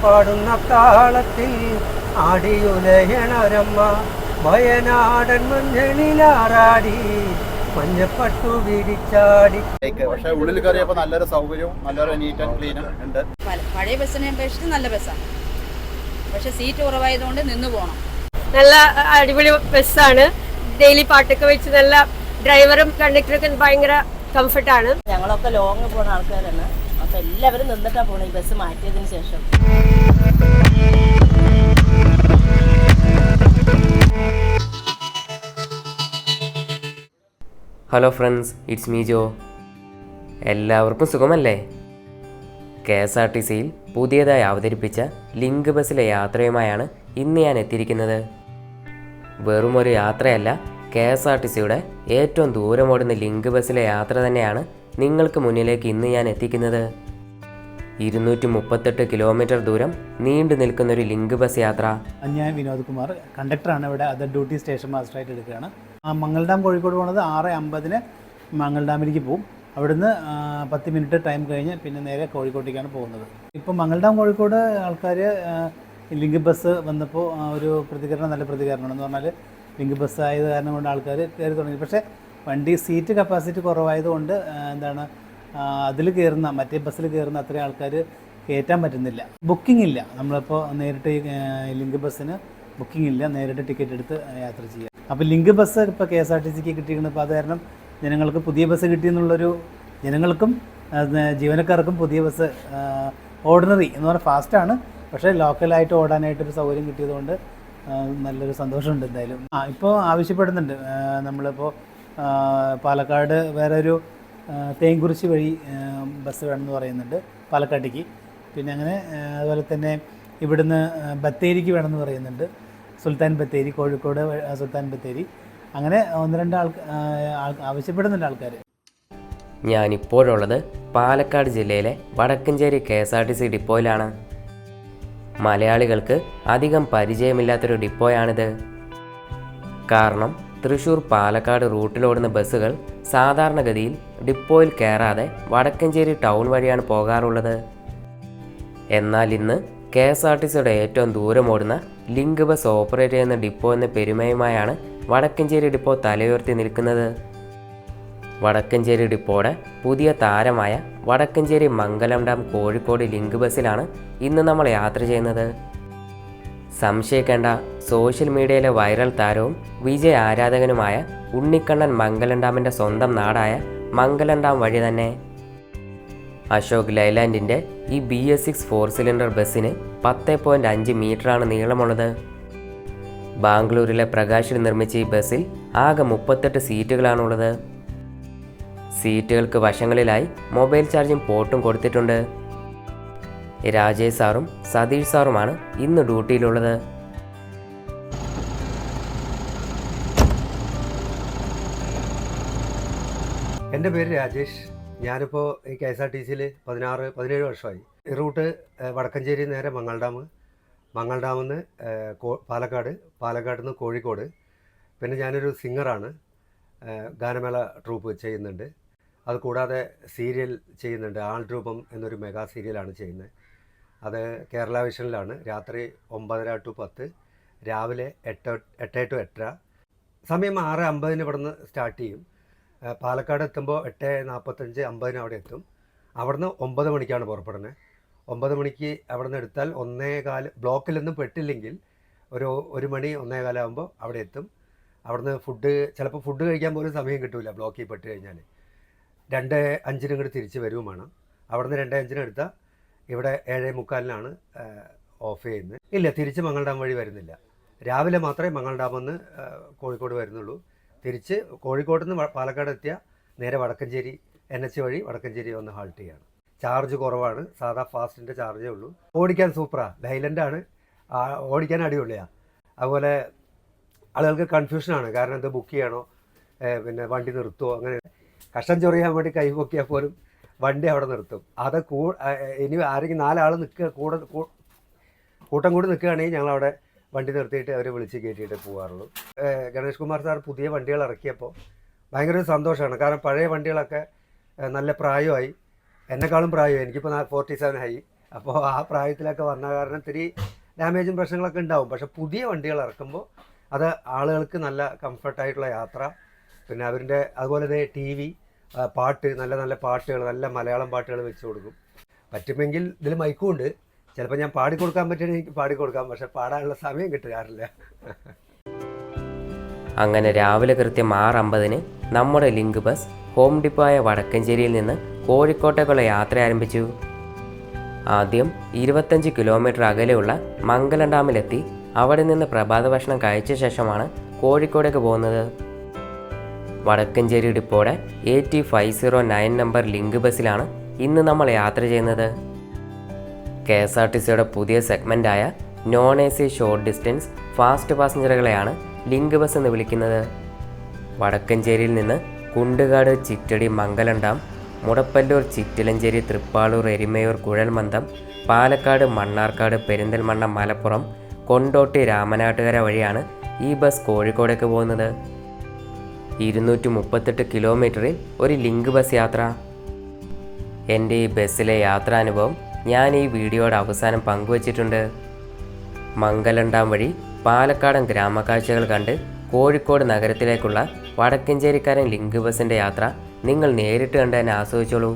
പാടുന്ന താളത്തിൽ ആടിയുലയണരമ്മ വയനാടൻ മഞ്ഞളിലാറാടി മഞ്ഞപ്പട്ടു വിരിച്ചാടി. പക്ഷേ ഉള്ളിൽ കയറിയപ്പോൾ നല്ലൊരു സൗകര്യവും നല്ലൊരു നീറ്റ് ആൻഡ് ക്ലീനും ഉണ്ട്. പഴയ ബസ്സിനെ അപേക്ഷിച്ച് നല്ല ബസ്സാണ്, പക്ഷെ സീറ്റ് കുറവായതുകൊണ്ട് നിന്ന് പോകണം. നല്ല അടിപൊളി ബസ്സാണ്. ഡെയിലി പാട്ടൊക്കെ വെച്ച് നല്ല ഡ്രൈവറും കണ്ടക്ടറൊക്കെ ഭയങ്കര കംഫർട്ടാണ്. ഞങ്ങളൊക്കെ ലോങ് പോകുന്ന ആൾക്കാരാണ്, അപ്പം എല്ലാവരും നിന്നിട്ടാണ് പോകണം ഈ ബസ് മാറ്റിയതിന് ശേഷം. ഹലോ ഫ്രണ്ട്സ്, ഇറ്റ്സ് മീ ജോ. എല്ലാവർക്കും സുഖമല്ലേ? KSRTCയിൽ പുതിയതായി അവതരിപ്പിച്ച ലിങ്ക് ബസ്സിലെ യാത്രയുമായാണ് ഇന്ന് ഞാൻ എത്തിയിരിക്കുന്നത്. വെറുമൊരു യാത്രയല്ല, KSRTCയുടെ ഏറ്റവും ദൂരമോടുന്ന ലിങ്ക് ബസ്സിലെ യാത്ര തന്നെയാണ് നിങ്ങൾക്ക് മുന്നിലേക്ക് ഇന്ന് ഞാൻ എത്തിക്കുന്നത്. 238 കിലോമീറ്റർ ദൂരം നീണ്ടു നിൽക്കുന്നൊരു ലിങ്ക് ബസ് യാത്ര. ഞാൻ വിനോദ് കുമാർ, കണ്ടക്ടറാണ്. ഇവിടെ അതർ ഡ്യൂട്ടി സ്റ്റേഷൻ മാസ്റ്ററായിട്ട് എടുക്കുകയാണ്. മംഗൾഡാം കോഴിക്കോട് പോകുന്നത് 6:50 മംഗൾഡാമിലേക്ക് പോകും. അവിടുന്ന് 10 മിനിറ്റ് ടൈം കഴിഞ്ഞ് പിന്നെ നേരെ കോഴിക്കോട്ടേക്കാണ് പോകുന്നത്. ഇപ്പോൾ മംഗൾഡാം കോഴിക്കോട് ആൾക്കാർ ലിങ്ക് ബസ് വന്നപ്പോൾ ഒരു നല്ല പ്രതികരണമാണ്. എന്ന് പറഞ്ഞാൽ ലിങ്ക് ബസ് ആയത് കാരണം കൊണ്ട് ആൾക്കാർ കയറി തുടങ്ങി. പക്ഷേ വണ്ടി സീറ്റ് കപ്പാസിറ്റി കുറവായതുകൊണ്ട് അതിൽ കയറുന്ന മറ്റേ ബസ്സിൽ കയറുന്ന അത്രയും ആൾക്കാർ കയറ്റാൻ പറ്റുന്നില്ല. ബുക്കിംഗ് ഇല്ല. നമ്മളിപ്പോൾ നേരിട്ട് ലിങ്ക് ബസ്സിന് ബുക്കിംഗ് ഇല്ല, നേരിട്ട് ടിക്കറ്റ് എടുത്ത് യാത്ര ചെയ്യാം. അപ്പോൾ ലിങ്ക് ബസ് ഇപ്പോൾ KSRTCക്ക് കിട്ടിയിരിക്കുന്നത്. അപ്പോൾ അത് കാരണം ജനങ്ങൾക്ക് പുതിയ ബസ് കിട്ടിയെന്നുള്ളൊരു, ജനങ്ങൾക്കും ജീവനക്കാർക്കും പുതിയ ബസ് ഓർഡിനറി എന്ന് പറഞ്ഞാൽ ഫാസ്റ്റാണ്, പക്ഷേ ലോക്കലായിട്ട് ഓടാനായിട്ടൊരു സൗകര്യം കിട്ടിയതുകൊണ്ട് നല്ലൊരു സന്തോഷമുണ്ട്. എന്തായാലും ഇപ്പോൾ ആവശ്യപ്പെടുന്നുണ്ട്. നമ്മളിപ്പോൾ പാലക്കാട് വേറെ ഒരു തേങ്കുറിശ്ശി വഴി ബസ് വേണമെന്ന് പറയുന്നുണ്ട് പാലക്കാട്ടേക്ക്. പിന്നെ അങ്ങനെ അതുപോലെ തന്നെ ഇവിടുന്ന് ബത്തേരിക്ക് വേണമെന്ന് പറയുന്നുണ്ട്. സുൽത്താൻ ബത്തേരി, കോഴിക്കോട് സുൽത്താൻ ബത്തേരി, അങ്ങനെ 1-2 ആവശ്യപ്പെടുന്നുണ്ട് ആൾക്കാർ. ഞാനിപ്പോഴുള്ളത് പാലക്കാട് ജില്ലയിലെ വടക്കഞ്ചേരി KSRTC ഡിപ്പോയിലാണ്. മലയാളികൾക്ക് അധികം പരിചയമില്ലാത്തൊരു ഡിപ്പോയാണിത്. കാരണം തൃശ്ശൂർ പാലക്കാട് റൂട്ടിലോടുന്ന ബസ്സുകൾ സാധാരണഗതിയിൽ ഡിപ്പോയിൽ കയറാതെ വടക്കഞ്ചേരി ടൗൺ വഴിയാണ് പോകാറുള്ളത്. എന്നാൽ ഇന്ന് KSRTCയുടെ ഏറ്റവും ദൂരമോടുന്ന ലിങ്ക് ബസ് ഓപ്പറേറ്റ് ചെയ്യുന്ന ഡിപ്പോ എന്ന പെരുമയുമായാണ് വടക്കഞ്ചേരി ഡിപ്പോ തലയുയർത്തി നിൽക്കുന്നത്. വടക്കഞ്ചേരി ഡിപ്പോയുടെ പുതിയ താരമായ വടക്കഞ്ചേരി മംഗലം ഡാം കോഴിക്കോട് ലിങ്ക് ബസ്സിലാണ് ഇന്ന് നമ്മൾ യാത്ര ചെയ്യുന്നത്. സംശയിക്കേണ്ട, സോഷ്യൽ മീഡിയയിലെ വൈറൽ താരവും വിജയ് ആരാധകനുമായ ഉണ്ണിക്കണ്ണൻ മംഗലം ഡാമിൻ്റെ സ്വന്തം നാടായ മംഗലം ഡാം വഴി തന്നെ. അശോക് ലൈലാൻഡിൻ്റെ ഈ BS6 4 സിലിണ്ടർ ബസ്സിന് 10.5 മീറ്ററാണ് നീളമുള്ളത്. ബാംഗ്ലൂരിലെ പ്രകാശിൽ നിർമ്മിച്ച ഈ ബസ്സിൽ ആകെ 38 സീറ്റുകളാണുള്ളത്. സീറ്റുകൾക്ക് വശങ്ങളിലായി മൊബൈൽ ചാർജിംഗ് പോർട്ടും കൊടുത്തിട്ടുണ്ട്. രാജേഷ് സാറും സതീഷ് സാറുമാണ് ഇന്ന് ഡ്യൂട്ടിയിലുള്ളത്. എൻ്റെ പേര് രാജേഷ്. ഞാനിപ്പോൾ ഈ KSRTCയിൽ 17 വർഷമായി. ഈ റൂട്ട് വടക്കഞ്ചേരി നേരെ മംഗൾഡാമിൽ നിന്ന് പാലക്കാട് നിന്ന് കോഴിക്കോട്. പിന്നെ ഞാനൊരു സിംഗറാണ്, ഗാനമേള ട്രൂപ്പ് ചെയ്യുന്നുണ്ട്. അതുകൂടാതെ സീരിയൽ ചെയ്യുന്നുണ്ട്. ആൾരൂപം എന്നൊരു മെഗാ സീരിയലാണ് ചെയ്യുന്നത്. അത് കേരള വിഷനിലാണ്. രാത്രി 9:30 to 10, രാവിലെ 8 to 8:30. സമയം 6:50 ഇവിടുന്ന് സ്റ്റാർട്ട് ചെയ്യും. പാലക്കാട് എത്തുമ്പോൾ 8:45, 50 അവിടെ എത്തും. അവിടുന്ന് 9 മണിക്കാണ് പുറപ്പെടുന്നത്. 9 മണിക്ക് അവിടുന്ന് എടുത്താൽ 1:15, ബ്ലോക്കിലൊന്നും പെട്ടില്ലെങ്കിൽ ഒരു 1 മണി 1:15 ആകുമ്പോൾ അവിടെ എത്തും. അവിടുന്ന് ചിലപ്പോൾ ഫുഡ് കഴിക്കാൻ പോലും സമയം കിട്ടില്ല ബ്ലോക്കിൽ പെട്ട് കഴിഞ്ഞാൽ. 2:05 ഇങ്ങോട്ട് തിരിച്ച് വരുകയും വേണം. അവിടുന്ന് 2:05 എടുത്താൽ ഇവിടെ 7:45 ഓഫ് ചെയ്യുന്നത്. ഇല്ല, തിരിച്ച് മംഗൾഡാം വഴി വരുന്നില്ല. രാവിലെ മാത്രമേ മംഗൾഡാമിൽ നിന്ന് കോഴിക്കോട് വരുന്നുള്ളൂ. തിരിച്ച് കോഴിക്കോട് നിന്ന് പാലക്കാട് എത്തിയാൽ നേരെ വടക്കഞ്ചേരി NH വഴി വടക്കഞ്ചേരി വന്ന് ഹാൾട്ട് ചെയ്യാണ്. ചാർജ് കുറവാണ്, സാധാ ഫാസ്റ്റിൻ്റെ ചാർജേ ഉള്ളൂ. ഓടിക്കാൻ സൂപ്പറാണ്, ലൈലൻ്റാണ്, ഓടിക്കാൻ അടിപൊളിയാണ്. അതുപോലെ ആളുകൾക്ക് കൺഫ്യൂഷനാണ്, കാരണം ഇത് ബുക്ക് ചെയ്യണോ, പിന്നെ വണ്ടി നിർത്തുമോ, അങ്ങനെ കഷ്ടം ചൊറിയാൻ വേണ്ടി കൈ പൊക്കിയാൽ പോലും വണ്ടി അവിടെ നിർത്തും. അത് ഇനി ആരെങ്കിലും 4 ആൾ കൂട്ടം കൂടി നിൽക്കുകയാണെങ്കിൽ ഞങ്ങളവിടെ വണ്ടി നിർത്തിയിട്ട് അവരെ വിളിച്ച് കയറ്റിയിട്ട് പോകാറുള്ളൂ. ഗണേഷ് കുമാർ സാർ പുതിയ വണ്ടികൾ ഇറക്കിയപ്പോൾ ഭയങ്കര ഒരു സന്തോഷമാണ്. കാരണം പഴയ വണ്ടികളൊക്കെ നല്ല പ്രായമായി, എന്നെക്കാളും പ്രായമായി. എനിക്കിപ്പോൾ 47 ആയി. അപ്പോൾ ആ പ്രായത്തിലൊക്കെ വന്ന കാരണം ഇത്തിരി ഡാമേജും പ്രശ്നങ്ങളൊക്കെ ഉണ്ടാവും. പക്ഷെ പുതിയ വണ്ടികൾ ഇറക്കുമ്പോൾ അത് ആളുകൾക്ക് നല്ല കംഫർട്ടായിട്ടുള്ള യാത്ര, പിന്നെ അവരുടെ അതുപോലെ തന്നെ TV, പാട്ട്, നല്ല നല്ല പാട്ടുകൾ, നല്ല മലയാളം പാട്ടുകൾ വെച്ച് കൊടുക്കും. പറ്റുമെങ്കിൽ ഇതിൽ മൈക്കും ഉണ്ട്, ചിലപ്പോൾ ഞാൻ പാടിക്കൊടുക്കാൻ പറ്റുമെങ്കിൽ എനിക്ക് പാടിക്കൊടുക്കാം, പക്ഷെ പാടാനുള്ള സമയം കിട്ടാറില്ല. അങ്ങനെ രാവിലെ കൃത്യം 6:50 നമ്മുടെ ലിങ്ക് ബസ് ഹോം ഡിപ്പോയായ വടക്കഞ്ചേരിയിൽ നിന്ന് കോഴിക്കോട്ടേക്കുള്ള യാത്ര ആരംഭിച്ചു. ആദ്യം 25 കിലോമീറ്റർ അകലെയുള്ള മംഗലം ഡാമിലെത്തി അവിടെ നിന്ന് പ്രഭാത ഭക്ഷണം കഴിച്ച ശേഷമാണ് കോഴിക്കോടേക്ക് പോകുന്നത്. വടക്കഞ്ചേരി ഡിപ്പോയുടെ AT509 നമ്പർ ലിങ്ക് ബസ്സിലാണ് ഇന്ന് നമ്മൾ യാത്ര ചെയ്യുന്നത്. KSRTCയുടെ പുതിയ സെഗ്മെൻ്റായ non AC short distance fast പാസഞ്ചറുകളെയാണ് ലിങ്ക് ബസ് എന്ന് വിളിക്കുന്നത്. വടക്കഞ്ചേരിയിൽ നിന്ന് കുണ്ടുകാട്, ചിറ്റടി, മംഗലം ഡാം, മുടപ്പല്ലൂർ, ചിറ്റിലഞ്ചേരി, തൃപ്പാളൂർ, എരിമയൂർ, കുഴൽമന്ദം, പാലക്കാട്, മണ്ണാർക്കാട്, പെരിന്തൽമണ്ണ, മലപ്പുറം, കൊണ്ടോട്ടി, രാമനാട്ടുകര വഴിയാണ് ഈ ബസ് കോഴിക്കോടേക്ക് പോകുന്നത്. 238 കിലോമീറ്ററിൽ ഒരു ലിങ്ക് ബസ് യാത്ര. എൻ്റെ ഈ ബസ്സിലെ യാത്രാനുഭവം ഞാൻ ഈ വീഡിയോയുടെ അവസാനം പങ്കുവച്ചിട്ടുണ്ട്. മംഗലം ഡാം വഴി പാലക്കാടൻ ഗ്രാമക്കാഴ്ചകൾ കണ്ട് കോഴിക്കോട് നഗരത്തിലേക്കുള്ള വടക്കഞ്ചേരിക്കാരൻ ലിങ്ക് ബസ്സിൻ്റെ യാത്ര നിങ്ങൾ നേരിട്ട് കണ്ട് തന്നെ ആസ്വദിച്ചോളൂ.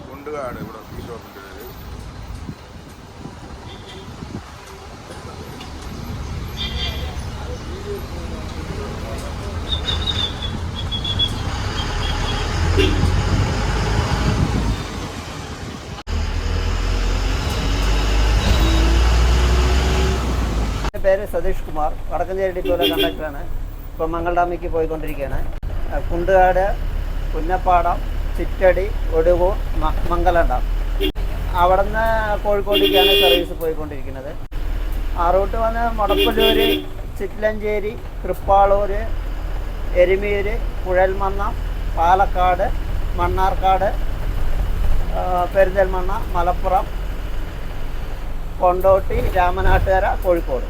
കൊണ്ടുകാട് ഇവിടെ ഈ ഷോപ്പിൻ്റെ പേര്. എൻ്റെ പേര് സതീഷ് കുമാർ, വടക്കഞ്ചേരി ഡിപ്പോയിലെ കണ്ടക്ടറാണ്. ഇപ്പോൾ മംഗൾ ഡാമിലേക്ക് പോയിക്കൊണ്ടിരിക്കുകയാണ്. കുണ്ടുകാട്, പുന്നപ്പാടം, ചിറ്റടി, ഒടുവൂർ, മംഗലം ഡാം, അവിടെ നിന്ന് കോഴിക്കോട്ടേക്കാണ് സർവീസ് പോയിക്കൊണ്ടിരിക്കുന്നത്. ആ റൂട്ട് വന്ന് മുടപ്പല്ലൂർ, ചിറ്റിലഞ്ചേരി, തൃപ്പാളൂർ, എരിമയൂർ, കുഴൽമന്ദം, പാലക്കാട്, മണ്ണാർക്കാട്, പെരിന്തൽമണ്ണ, മലപ്പുറം, കൊണ്ടോട്ടി, രാമനാട്ടുകര, കോഴിക്കോട്.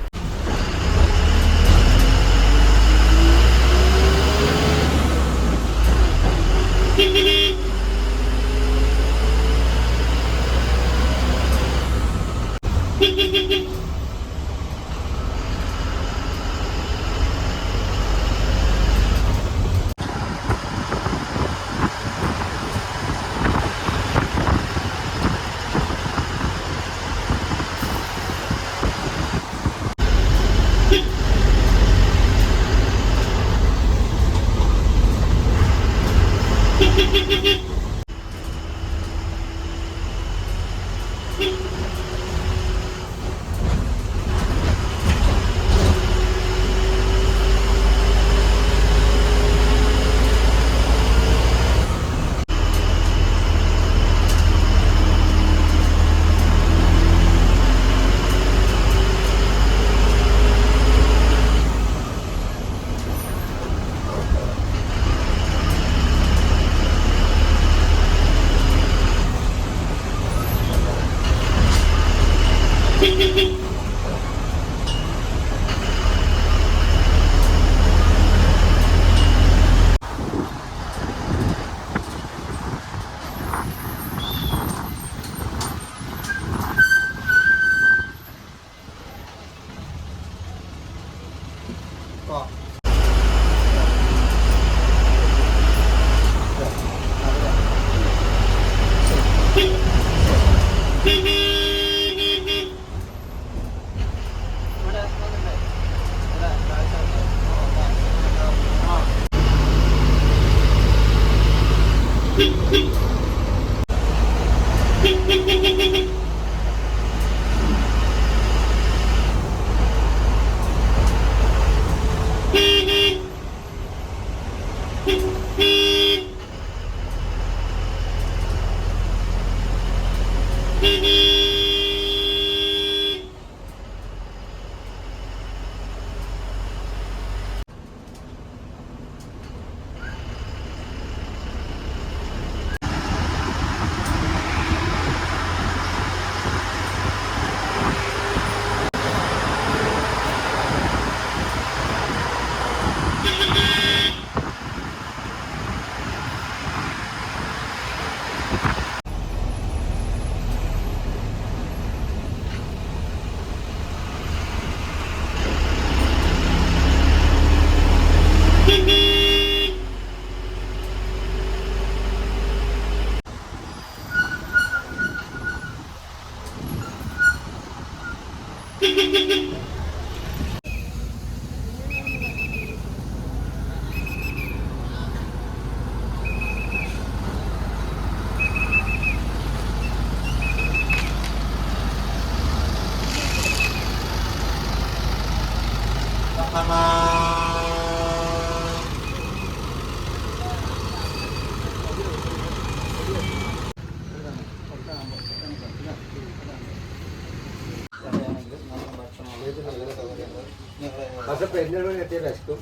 പക്ഷെ പെരുന്നാൾ എത്തിയ വിശക്കും.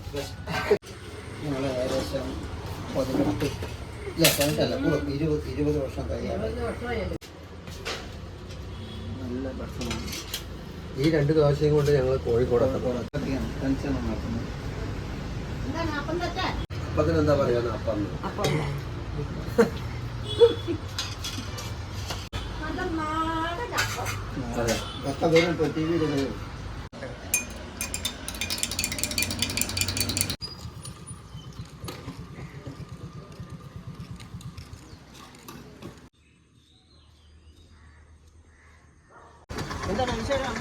ഞങ്ങൾ ഏകദേശം 20 വർഷം കഴിയാണ്. നല്ല ഭക്ഷണമാണ്. ഈ 2 ദോശയും കൊണ്ട് ഞങ്ങൾ കോഴിക്കോടൊക്കെ പോകണം. ടെൻഷനും നടത്തുന്നത്. അപ്പത്തിനെന്താ പറയാ? അപ്പം അതെ ഒക്കെ വരും. ഇപ്പോൾ ടി വിയിൽ വരും. എന്താണ് വിശേഷം?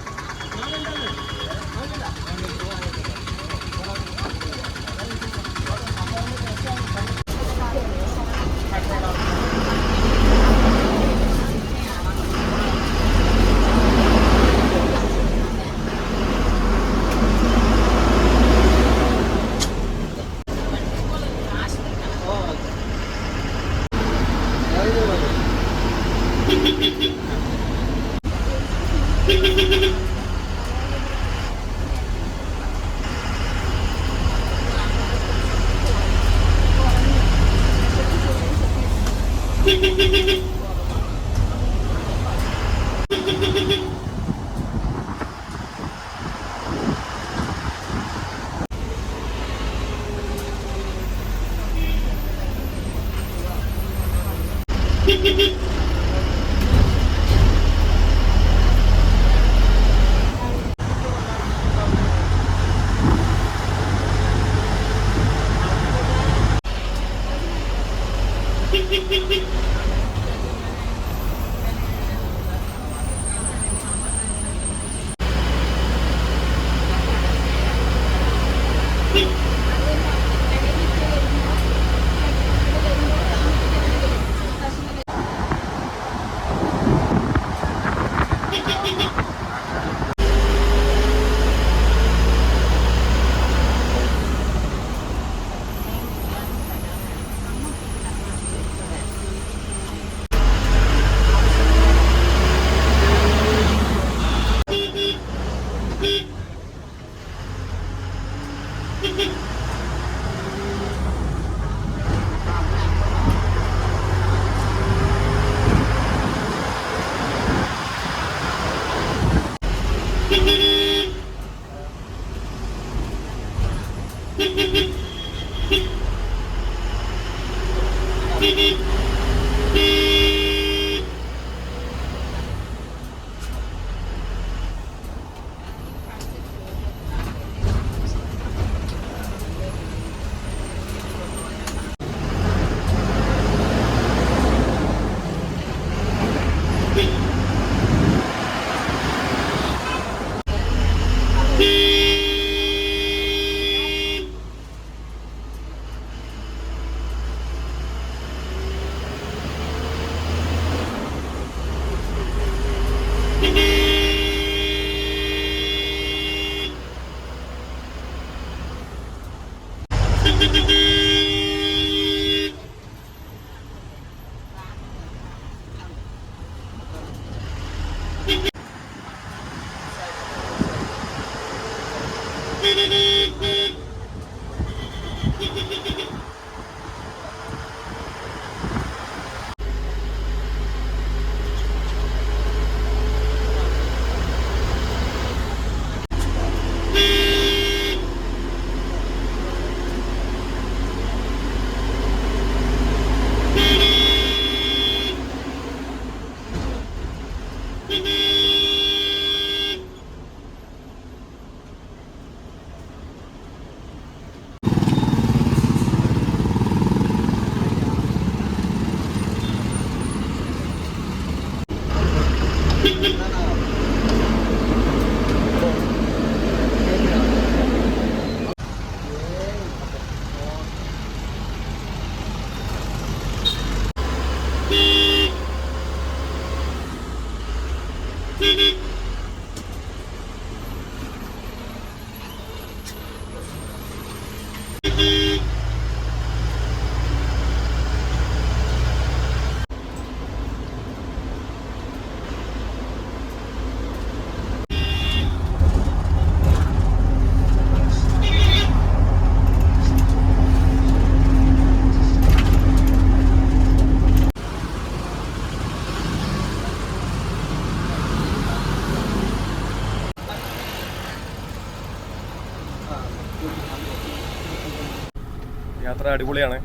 യാത്ര അടിപൊളിയാണ്,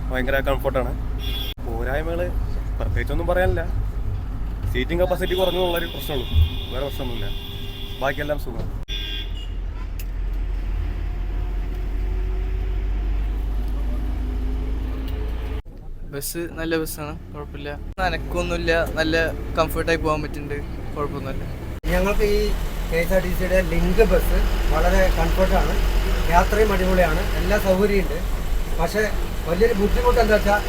ഭയങ്കര കംഫർട്ടാണ്. പോരായ്മകൾ പ്രത്യേകിച്ചൊന്നും പറയാനില്ല. സീറ്റിംഗ് കപ്പാസിറ്റി കുറഞ്ഞുള്ളൊരു പ്രശ്നമുള്ളൂ, വേറെ പ്രശ്നമൊന്നുമില്ല. ബാക്കിയെല്ലാം സുഖം. ബസ് നല്ല ബസ്സാണ്, കുഴപ്പമില്ല. നനക്കൊന്നുമില്ല, നല്ല കംഫർട്ടായി പോകാൻ പറ്റുന്നുണ്ട്, കുഴപ്പമൊന്നുമില്ല. ഞങ്ങൾക്ക് ഈ KSRTCയുടെ ലിങ്ക് ബസ് വളരെ കംഫർട്ടാണ്, യാത്രയും അടിപൊളിയാണ്, എല്ലാ സൗകര്യമുണ്ട്. പക്ഷേ വലിയൊരു ബുദ്ധിമുട്ട് എന്താ വെച്ചാൽ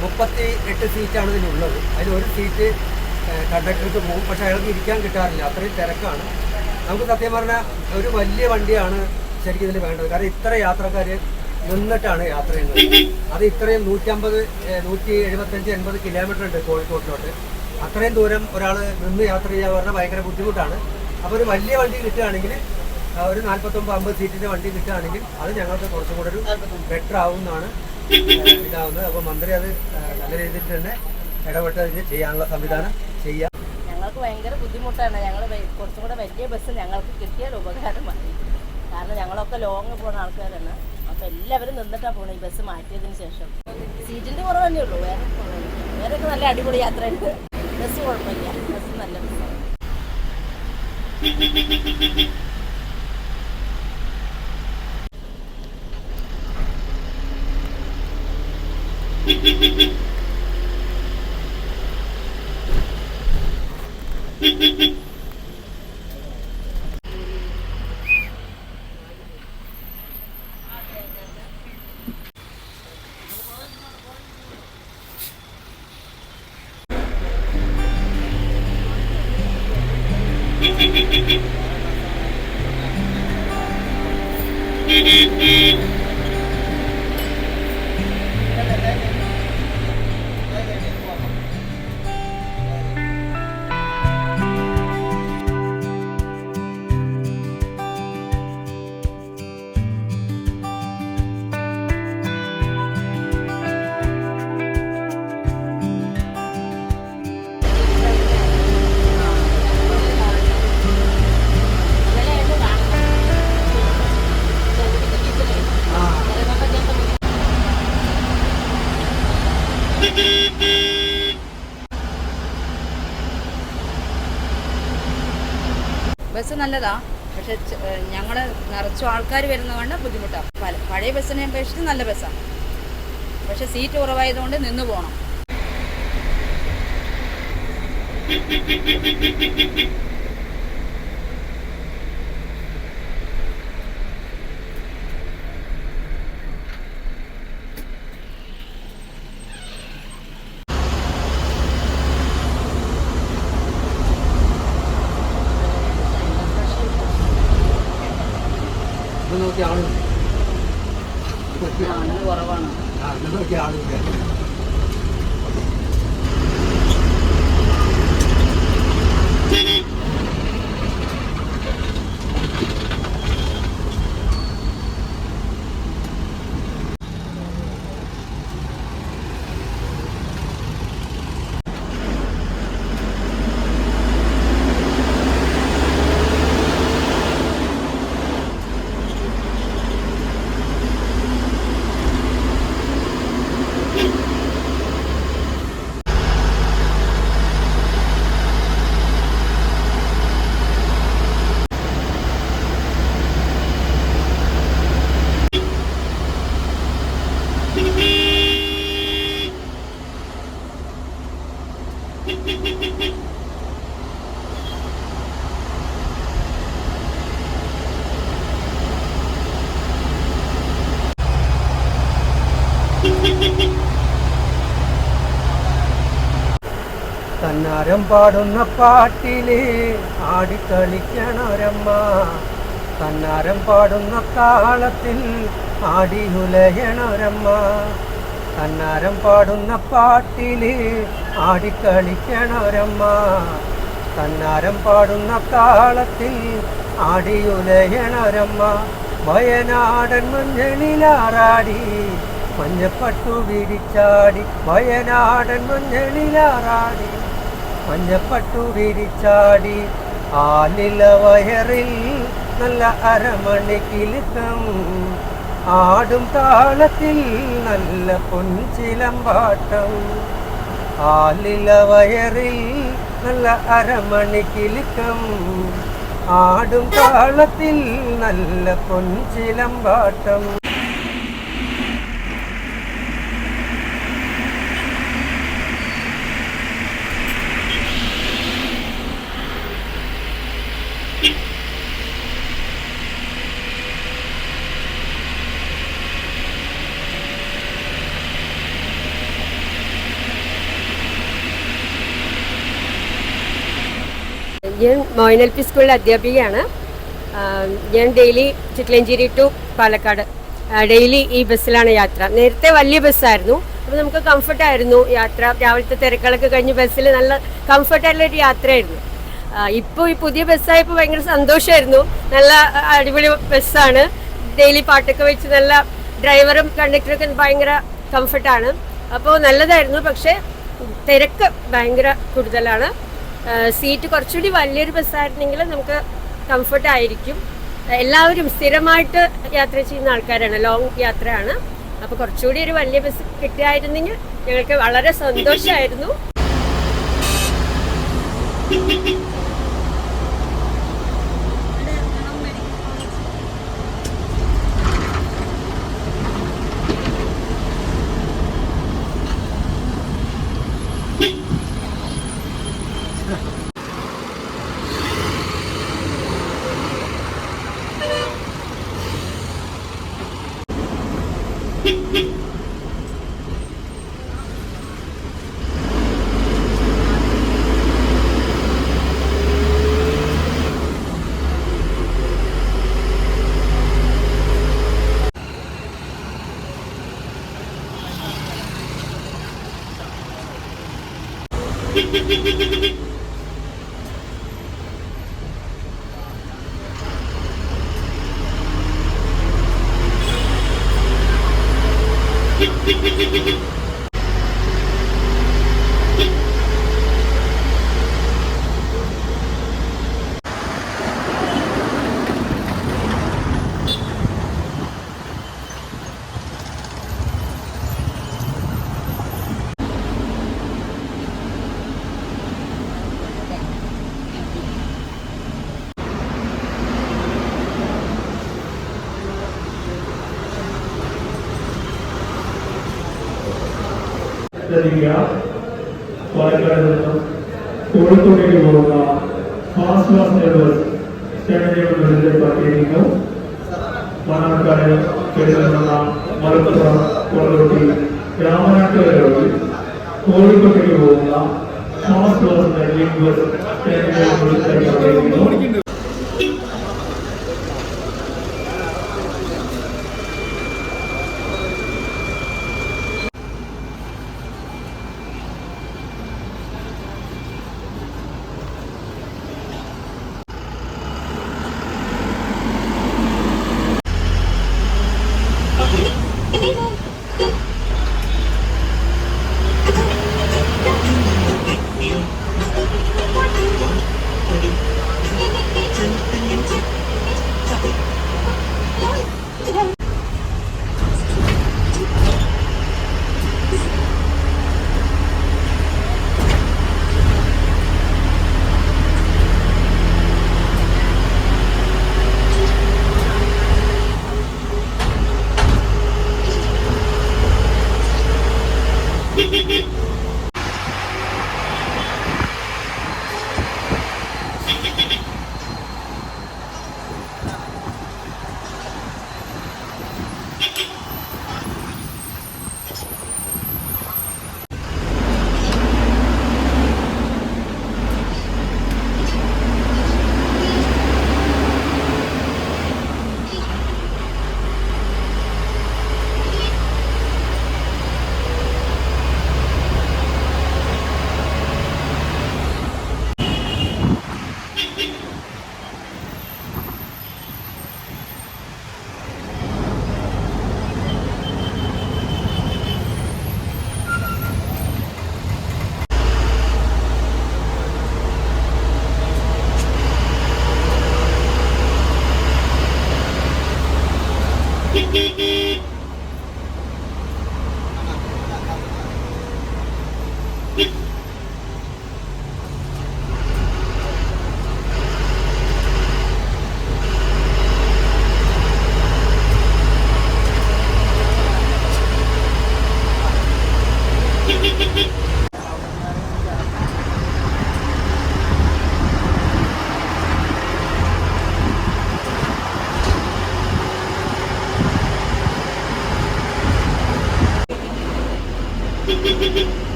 38 സീറ്റാണ് ഇതിനുള്ളത്. അതിലൊരു സീറ്റ് കണ്ടക്ടർക്ക് പോകും, പക്ഷേ അയാൾക്ക് ഇരിക്കാൻ കിട്ടാറില്ല, അത്രയും തിരക്കാണ്. നമുക്ക് സത്യം പറഞ്ഞാൽ ഒരു വലിയ വണ്ടിയാണ് ശരിക്കും ഇതിൽ വേണ്ടത്. കാരണം ഇത്ര യാത്രക്കാർ നിന്നിട്ടാണ് യാത്ര ചെയ്യുന്നത്. അത് ഇത്രയും 150, 175, 80 കിലോമീറ്റർ ഉണ്ട് കോഴിക്കോട്ടിലോട്ട്. അത്രയും ദൂരം ഒരാൾ നിന്ന് യാത്ര ചെയ്യാൻ പറഞ്ഞാൽ ഭയങ്കര ബുദ്ധിമുട്ടാണ്. അപ്പോൾ ഒരു വലിയ വണ്ടി കിട്ടുകയാണെങ്കിൽ, ഒരു 49-50 സീറ്റിൻ്റെ വണ്ടി കിട്ടുകയാണെങ്കിൽ അത് ഞങ്ങൾക്ക് കുറച്ചും കൂടെ ഒരു ബെറ്റർ ആവുമെന്നാണ് ഇതാവുന്നത്. അപ്പോൾ മന്ത്രി അത് നല്ല രീതിയിൽ തന്നെ ഇടപെട്ട് അതിന് ചെയ്യാനുള്ള സംവിധാനം ചെയ്യാം. ഞങ്ങൾക്ക് ഭയങ്കര ബുദ്ധിമുട്ടാണ്. ഞങ്ങൾ കുറച്ചും കൂടെ വലിയ ബസ് ഞങ്ങൾക്ക് കിട്ടിയാൽ ഉപകാരമായി. കാരണം ഞങ്ങളൊക്കെ ലോങ് പോകുന്ന ആൾക്കാരാണ്. അപ്പോൾ എല്ലാവരും നിന്നിട്ടാണ് പോകുന്നത് ഈ ബസ് മാറ്റിയതിന് ശേഷം. സീറ്റിൻ്റെ കുറവ് തന്നെ ഉള്ളൂ, വേറെയൊക്കെ നല്ല അടിപൊളി യാത്രയുണ്ട്. ബസ് കുഴപ്പമില്ല, ബസ് നല്ല ബസ്സാണ്. ബസ് നല്ലതാ, പക്ഷെ ഞങ്ങൾ നിറച്ചു ആൾക്കാർ വരുന്നതുകൊണ്ട് ബുദ്ധിമുട്ടാണ്. പഴയ ബസ്സിനെ അപേക്ഷിച്ച് നല്ല ബസ്സാണ്, പക്ഷെ സീറ്റ് കുറവായതുകൊണ്ട് നിന്ന് പോകണം. ഇത് നോക്കി ആളും കുറവാണ്. ഇത് നോക്കി ആളും തന്നാരം പാടുന്ന പാട്ടില് ആടിക്കളിക്കണൊരമ്മ, തന്നാരം പാടുന്ന താളത്തിൽ ആടിയുലയണൊരമ്മ, തന്നാരം പാടുന്ന പാട്ടില് ആടിക്കളിക്കണൊരമ്മ, തന്നാരം പാടുന്ന താളത്തിൽ ആടിയുലയണൊരമ്മ. വയനാടൻ മഞ്ഞളിലാറാടി മഞ്ഞപ്പട്ടു വിരിച്ചാടി, വയനാടൻ മഞ്ഞളിലാറാടി മഞ്ഞപ്പട്ടു വിരിച്ചാടി. ആ നില വയറിൽ നല്ല അരമണി കിലുക്കം, ആടും താളത്തിൽ നല്ല പൊൻചിലമ്പാട്ടം, ആലില വയറിൽ നല്ല അരമണി കിലുക്കം, ആടും താളത്തിൽ നല്ല പൊൻചിലമ്പാട്ടം. ഞാൻ മോയിൻ എൽ പി സ്കൂളിലെ അധ്യാപികയാണ്. ഞാൻ daily Chittilanchery to Palakkad daily ഈ ബസ്സിലാണ് യാത്ര. നേരത്തെ വലിയ ബസ്സായിരുന്നു, അപ്പോൾ നമുക്ക് കംഫർട്ടായിരുന്നു യാത്ര. രാവിലത്തെ തിരക്കുകളൊക്കെ കഴിഞ്ഞ് ബസ്സിൽ നല്ല കംഫർട്ടായിട്ടുള്ളൊരു യാത്രയായിരുന്നു. ഇപ്പോൾ ഈ പുതിയ ബസ്സായപ്പോൾ ഭയങ്കര സന്തോഷമായിരുന്നു. നല്ല അടിപൊളി ബസ്സാണ്. ഡെയിലി പാട്ടൊക്കെ വെച്ച് നല്ല ഡ്രൈവറും കണ്ടക്ടറൊക്കെ ഭയങ്കര കംഫർട്ടാണ്. അപ്പോൾ നല്ലതായിരുന്നു. പക്ഷേ തിരക്ക് ഭയങ്കര കൂടുതലാണ്. സീറ്റ് കുറച്ചുകൂടി വലിയൊരു ബസ്സായിരുന്നെങ്കിൽ നമുക്ക് കംഫർട്ടായിരിക്കും. എല്ലാവരും സ്ഥിരമായിട്ട് യാത്ര ചെയ്യുന്ന ആൾക്കാരാണ്, ലോങ് യാത്രയാണ്. അപ്പോൾ കുറച്ചുകൂടി ഒരു വലിയ ബസ് കിട്ടിയായിരുന്നെങ്കിൽ ഞങ്ങൾക്ക് വളരെ സന്തോഷമായിരുന്നു. പാലക്കാട് നിന്നും കോഴിക്കോട്ടേക്ക് പോകുന്ന ഫാസ്റ്റ് പാസഞ്ചർ ബസ് സ്റ്റേഷനിലേക്ക് പാർട്ടിയിരിക്കുന്നു. മണ്ണാർക്കാട് പെരുന്തൽമണ്ണ മലപ്പുറം കൊണ്ടോട്ടി രാമനാട്ടുകര വഴി കോഴിക്കോട്ടേക്ക് പോകുന്ന ഫാസ്റ്റ് പാസഞ്ചർ ബസ് സ്റ്റേഷനിലേക്ക് പാർട്ടിയിരിക്കുന്നു.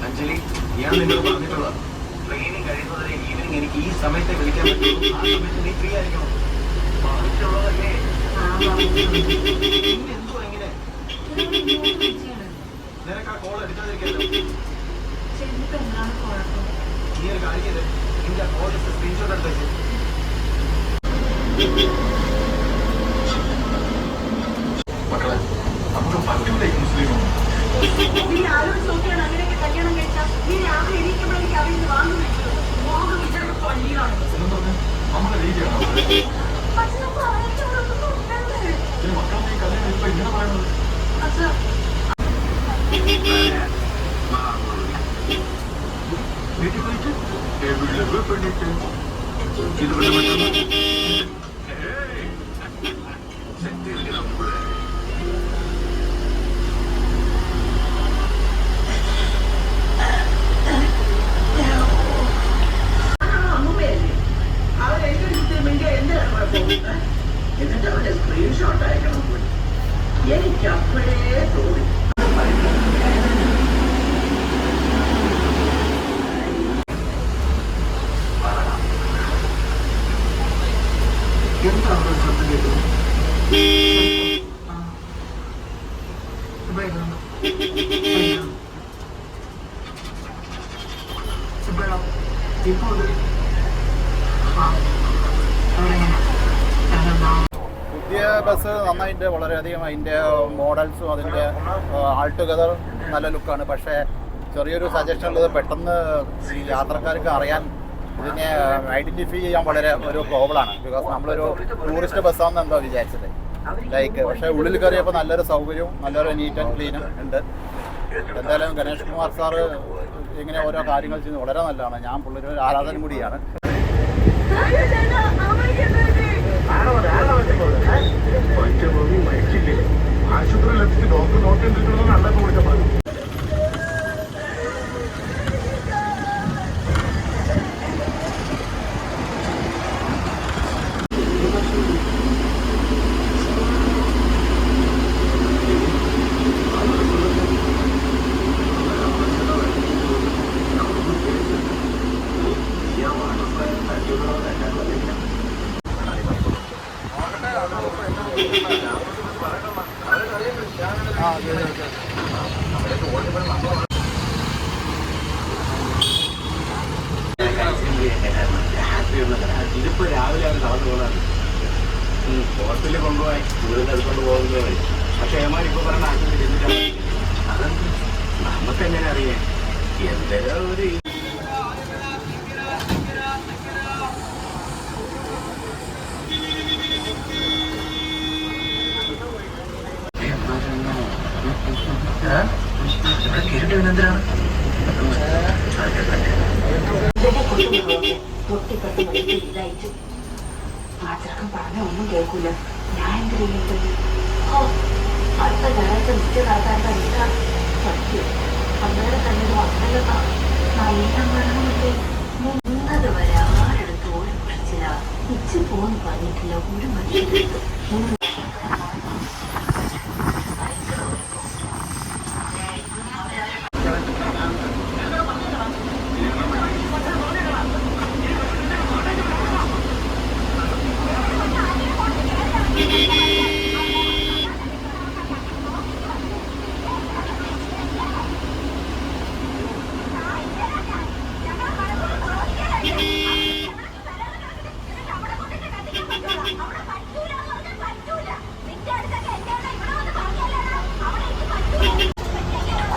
അഞ്ജലി, ഞാൻ നിന്നോട് പറഞ്ഞിട്ടുള്ള ട്രെയിനിങ് കഴിയുന്നവരെ ഈവനിങ് എനിക്ക് ഈ സമയത്തെ വിളിക്കാൻ പറ്റുള്ളൂ. ആ സമയത്ത് നീ ഫ്രീ ആയിരിക്കണം. പറഞ്ഞിട്ടുള്ളതല്ലേ? എന്തുവാ ഇങ്ങനെ? നിനക്ക് ആ കോൾ എടുക്കാതിരിക്കാമല്ലോ. നീ ഒരു കാര്യം ചെയ്ത് നിന്റെ കോൾ സ്ക്രീൻഷോട്ട് എടുത്ത് മക്കളെ, നമുക്ക് പറ്റൂലേ മുസ്ലിം നീ ആരോട് ചോദിക്കണം അങ്ങനെയൊക്കെ കല്യാണം കഴിച്ചാൽ നീ രാവിലെ എണീക്കുമ്പോഴേക്ക് അവരിന്ന് വാങ്ങുന്നു പള്ളിയിലാണ് നമ്മുടെ രീതിയാണ് മക്കളെ കല്യാണം ഇപ്പൊ ഇങ്ങനെ പറയുന്നത്. വീട്ടിൽ പോയിട്ട് എവിടെ പെണ്ണിട്ട് ഇത് എന്നിട്ട് അവന്റെ സ്ക്രീൻഷോട്ട് അയക്കണം. എനിക്ക് അപ്പോഴേ തോന്നി എന്താണ് ശബ്ദം കേൾക്കുന്നത്? ഇപ്പോൾ പുതിയ ബസ് നന്നായിട്ട് വളരെയധികം അതിൻ്റെ മോഡൽസും അതിൻ്റെ ആൾ ടുഗദർ നല്ല ലുക്കാണ്. പക്ഷേ ചെറിയൊരു സജഷൻ ഉള്ളത് പെട്ടെന്ന് ഈ യാത്രക്കാർക്ക് അറിയാൻ ഇതിനെ ഐഡൻറ്റിഫൈ ചെയ്യാൻ വളരെ ഒരു പ്രോബ്ലമാണ്. ബിക്കോസ് നമ്മളൊരു ടൂറിസ്റ്റ് ബസ്സാണെന്ന് എന്തോ വിചാരിച്ചത് ലൈക്ക്. പക്ഷേ ഉള്ളിൽ കയറിയപ്പോൾ നല്ലൊരു സൗകര്യവും നല്ലൊരു നീറ്റ് ആൻഡ് ക്ലീനും ഉണ്ട്. എന്തായാലും ഗണേഷ് കുമാർ സാറ് ഇങ്ങനെ ഓരോ കാര്യങ്ങൾ ചെയ്യുന്നത് വളരെ നല്ലതാണ്. ഞാൻ പുള്ളിയുടെ ഒരു ആരാധന കൂടിയാണ്. ആശുപത്രിയിൽ എത്തിച്ച് ഡോക്ടർ നോക്കിണ്ടിട്ടുണ്ടെന്ന് അണ്ടൊക്കെ വിളിച്ചപ്പോൾ ഇതിപ്പോ രാവിലെ അവർ നടന്നു പോകുന്നതാണ്. ഹോസ്പിറ്റലിൽ കൊണ്ടുപോയി ദൂരം എടുക്കൊണ്ട് പോകുന്നത് വഴി. പക്ഷെ ഏമാരിപ്പോ പറഞ്ഞ ആശുപത്രി ചെന്നിട്ടാണ്. അതെന്ത് നമുക്കെങ്ങനെ അറിയാം? എന്തെങ്കിലും ഒരു എന്തിനാണ് പൊട്ടിക്കെട്ട് വലിയ ഇതായിട്ട് ആ ചെറുക്കൻ പറഞ്ഞ ഒന്നും കേൾക്കൂല. ഞാൻ എന്ത് ചെയ്യുന്നത്? അടുത്ത ഞായറാഴ്ച നിശ്ചയ നടത്താൻ ഇഷ്ട പറ്റും. അന്നേരം തന്നെ ഒരു വസ്ത്രലതാ നല്ല മരണമല്ലേ. മുന്നത് വരെ ആരെടുത്ത് ഒരു പ്രശ്ന ഇച്ച് പോന്ന് പറഞ്ഞിട്ടില്ല ഒരു മനുഷ്യരെടുത്ത്.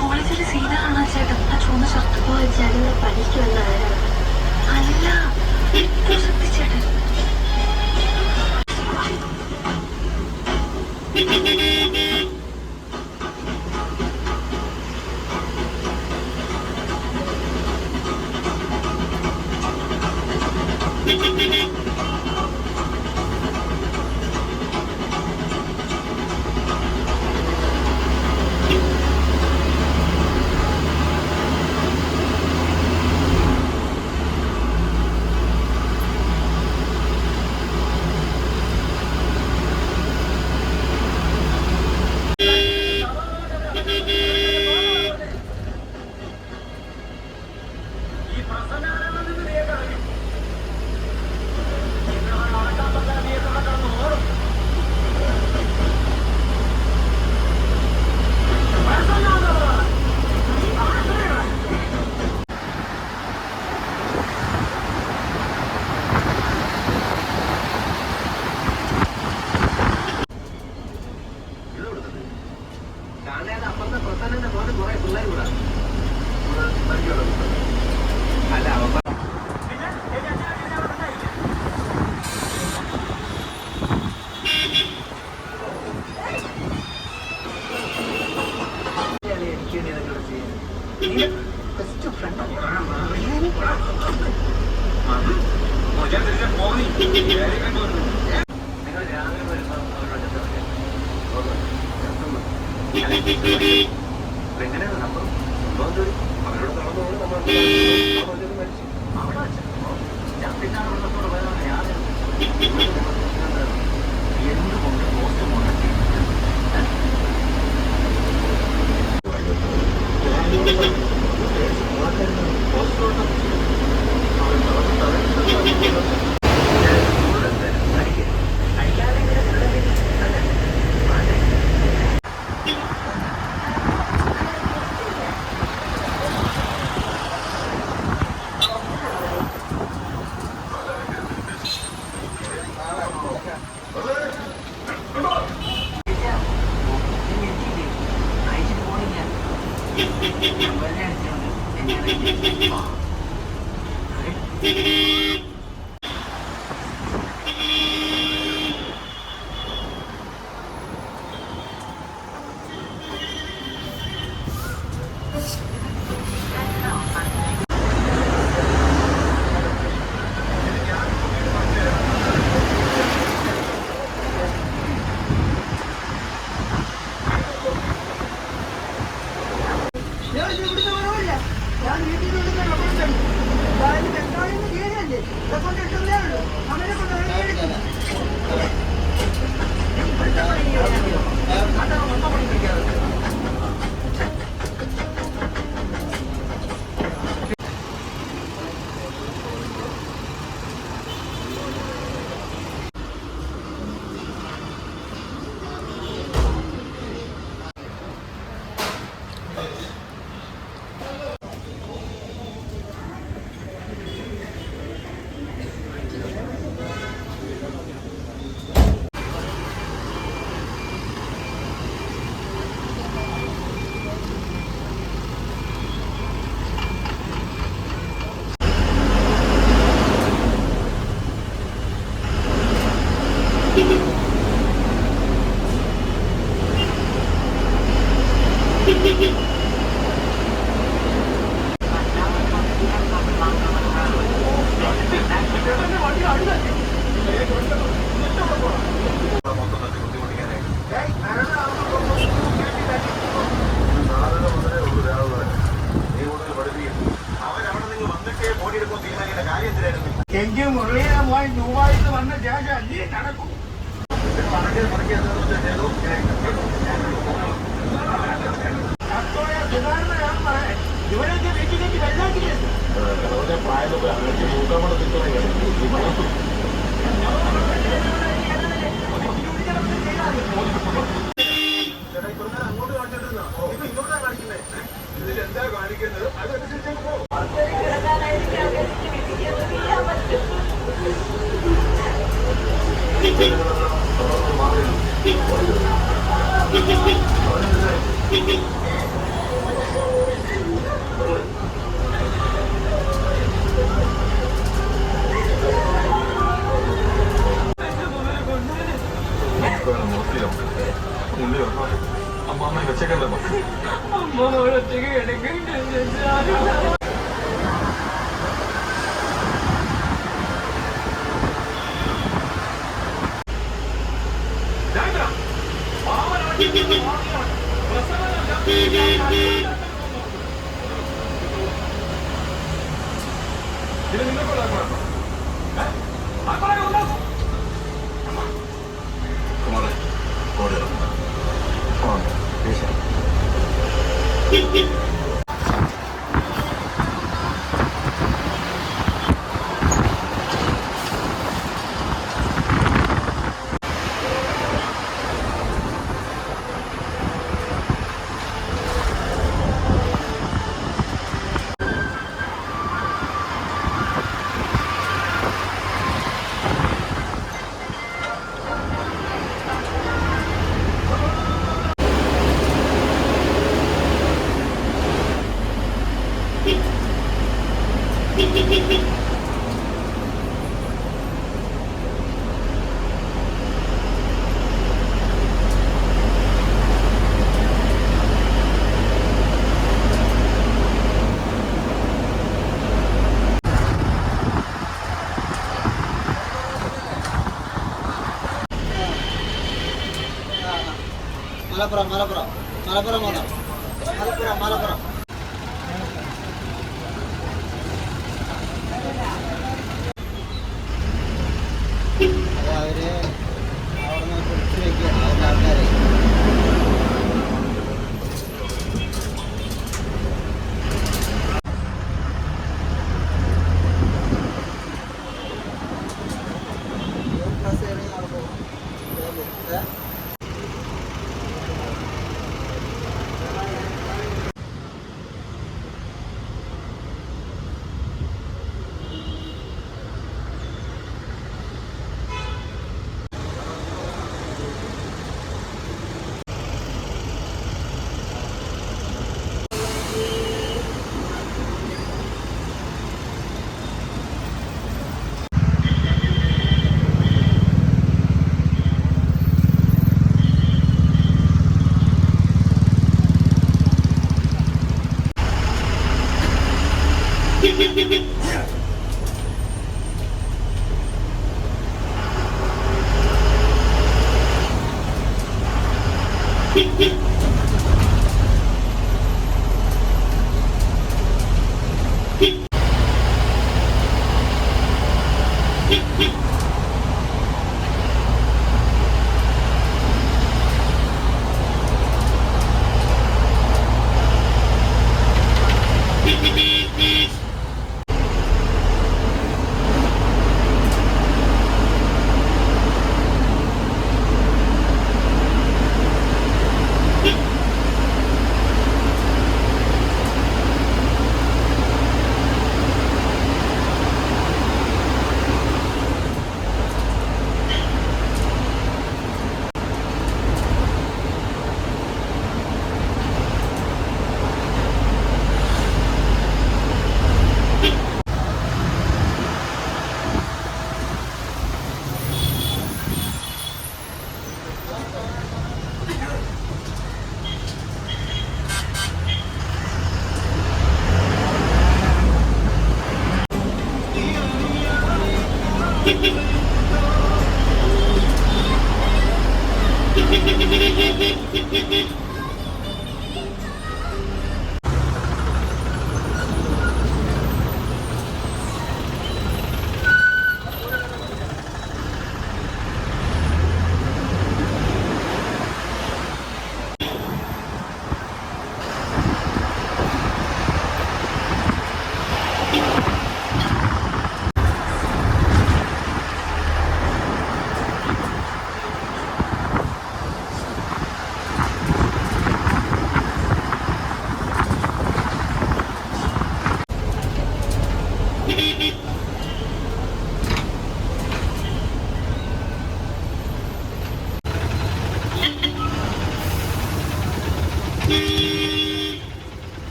കോളേജിൽ സീന കാണാൻ ചേട്ടൻ ആ ചുവന്ന ഷർട്ട് പോയാൽ പഠിക്കുമല്ല അല്ല ശ്രദ്ധിച്ചേട്ടൻ. എങ്കിൽ മുരളീധരമായി രൂപായിട്ട് വന്ന ശേഷം അല്ലേ നടക്കും. ഇവരൊക്കെ വീട്ടിലേക്ക് വെള്ളാക്കില്ലേ അങ്ങോട്ട് കാണിച്ചിട്ടുണ്ടോ ഇങ്ങോട്ടാ കാണിക്കുന്നത്? ഇതിൽ എന്താ കാണിക്കുന്നത് അതനുസരിച്ച് പോകും. അമ്മ വെച്ചേക്കണ്ടോ അമ്മ ഒറ്റയ്ക്ക് കിടക്കണ്ട. ഇത് നിങ്ങൾക്കുള്ള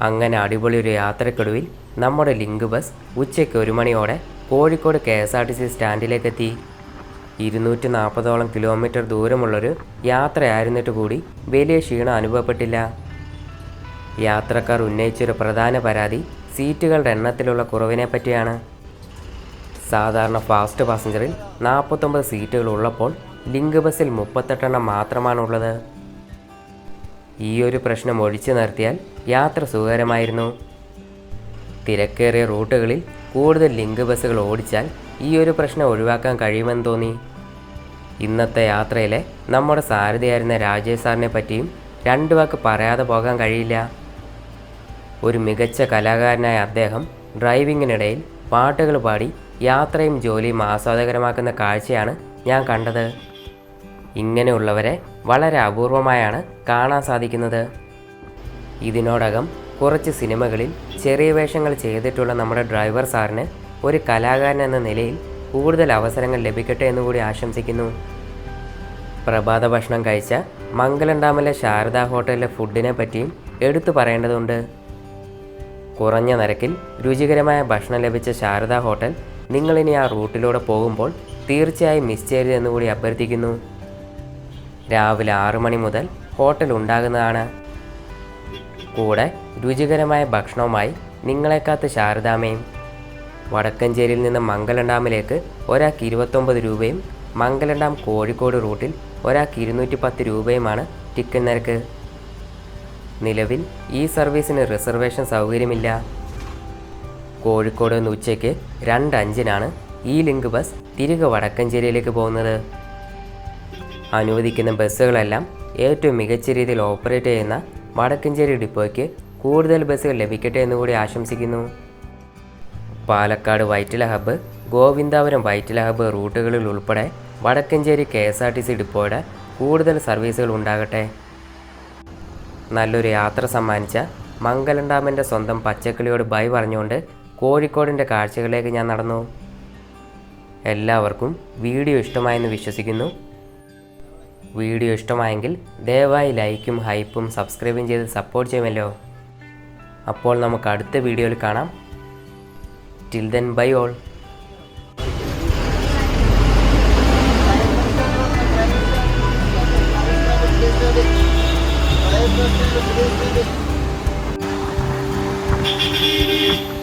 അങ്ങനെ അടിപൊളി ഒരു യാത്രക്കൊടുവിൽ നമ്മുടെ ലിങ്ക് ബസ് ഉച്ചയ്ക്ക് 1 മണിയോടെ കോഴിക്കോട് KSRTC സ്റ്റാൻഡിലേക്കെത്തി. 240ഓളം കിലോമീറ്റർ ദൂരമുള്ളൊരു യാത്രയായിരുന്നിട്ട് കൂടി വലിയ ക്ഷീണം അനുഭവപ്പെട്ടില്ല. യാത്രക്കാർ ഉന്നയിച്ചൊരു പ്രധാന പരാതി സീറ്റുകളുടെ എണ്ണത്തിലുള്ള കുറവിനെ പറ്റിയാണ്. സാധാരണ ഫാസ്റ്റ് പാസഞ്ചറിൽ 49 സീറ്റുകൾ ഉള്ളപ്പോൾ ലിങ്ക് ബസ്സിൽ 38 എണ്ണം മാത്രമാണുള്ളത്. ഈ ഒരു പ്രശ്നം ഒഴിച്ചു നിർത്തിയാൽ യാത്ര സുഖകരമായിരുന്നു. തിരക്കേറിയ റൂട്ടുകളിൽ കൂടുതൽ ലിങ്ക് ബസ്സുകൾ ഓടിച്ചാൽ ഈ ഒരു പ്രശ്നം ഒഴിവാക്കാൻ കഴിയുമെന്ന് തോന്നി. ഇന്നത്തെ യാത്രയിലെ നമ്മുടെ സാരഥിയായിരുന്ന രാജേഷ് സാറിനെ പറ്റിയും 2 വാക്ക് പറയാതെ പോകാൻ കഴിയില്ല. ഒരു മികച്ച കലാകാരനായ അദ്ദേഹം ഡ്രൈവിങ്ങിനിടയിൽ പാട്ടുകൾ പാടി യാത്രയും ജോലിയും ആസ്വാദകരമാക്കുന്ന കാഴ്ചയാണ് ഞാൻ കണ്ടത്. ഇങ്ങനെയുള്ളവരെ വളരെ അപൂർവമായാണ് കാണാൻ സാധിക്കുന്നത്. ഇതിനോടകം കുറച്ച് സിനിമകളിൽ ചെറിയ വേഷങ്ങൾ ചെയ്തിട്ടുള്ള നമ്മുടെ ഡ്രൈവർ സാറിന് ഒരു കലാകാരൻ എന്ന നിലയിൽ കൂടുതൽ അവസരങ്ങൾ ലഭിക്കട്ടെ എന്നുകൂടി ആശംസിക്കുന്നു. പ്രഭാത ഭക്ഷണം കഴിച്ച മംഗലം ഡാമിലെ ശാരദ ഹോട്ടലിലെ ഫുഡിനെ പറ്റിയും എടുത്തു പറയേണ്ടതുണ്ട്. കുറഞ്ഞ നിരക്കിൽ രുചികരമായ ഭക്ഷണം ലഭിച്ച ശാരദ ഹോട്ടൽ നിങ്ങളിനി ആ റൂട്ടിലൂടെ പോകുമ്പോൾ തീർച്ചയായും മിസ് ചെയ്യരുതെന്ന് കൂടി അഭ്യർത്ഥിക്കുന്നു. രാവിലെ 6 മണി മുതൽ ഹോട്ടൽ ഉണ്ടാകുന്നതാണ്. കൂടെ രുചികരമായ ഭക്ഷണവുമായി നിങ്ങളെ കാത്ത് ശാരദാമ്മയും. വടക്കഞ്ചേരിയിൽ നിന്ന് മംഗലം ഡാമിലേക്ക് ഒരാൾക്ക് 29 രൂപയും മംഗലം ഡാം കോഴിക്കോട് റൂട്ടിൽ ഒരാൾക്ക് 210 രൂപയുമാണ് ടിക്കറ്റ് നിരക്ക്. നിലവിൽ ഈ സർവീസിന് റിസർവേഷൻ സൗകര്യമില്ല. കോഴിക്കോട് നിന്ന് ഉച്ചയ്ക്ക് 2:05-നാണ് ഈ ലിങ്ക് ബസ് തിരികെ വടക്കഞ്ചേരിയിലേക്ക് പോകുന്നത്. അനുവദിക്കുന്ന ബസ്സുകളെല്ലാം ഏറ്റവും മികച്ച രീതിയിൽ ഓപ്പറേറ്റ് ചെയ്യുന്ന വടക്കഞ്ചേരി ഡിപ്പോയ്ക്ക് കൂടുതൽ ബസ്സുകൾ ലഭിക്കട്ടെ എന്നുകൂടി ആശംസിക്കുന്നു. പാലക്കാട് വൈറ്റില ഹബ്ബ്, ഗോവിന്ദാപുരം വൈറ്റില ഹബ്ബ് റൂട്ടുകളിൽ ഉൾപ്പെടെ വടക്കഞ്ചേരി KSRTC ഡിപ്പോയുടെ കൂടുതൽ സർവീസുകൾ ഉണ്ടാകട്ടെ. നല്ലൊരു യാത്ര സമ്മാനിച്ച മംഗലം ഡാമിൻ്റെ സ്വന്തം പച്ചക്കിളിയോട് ബൈ പറഞ്ഞുകൊണ്ട് കോഴിക്കോടിൻ്റെ കാഴ്ചകളിലേക്ക് ഞാൻ നടന്നു. എല്ലാവർക്കും വീഡിയോ ഇഷ്ടമായെന്ന് വിശ്വസിക്കുന്നു. വീഡിയോ ഇഷ്ടമായെങ്കിൽ ദയവായി ലൈക്കും ഹൈപ്പും സബ്സ്ക്രൈബും ചെയ്ത് സപ്പോർട്ട് ചെയ്യുമല്ലോ. അപ്പോൾ നമുക്ക് അടുത്ത വീഡിയോയിൽ കാണാം. Till then, bye all. Thank you.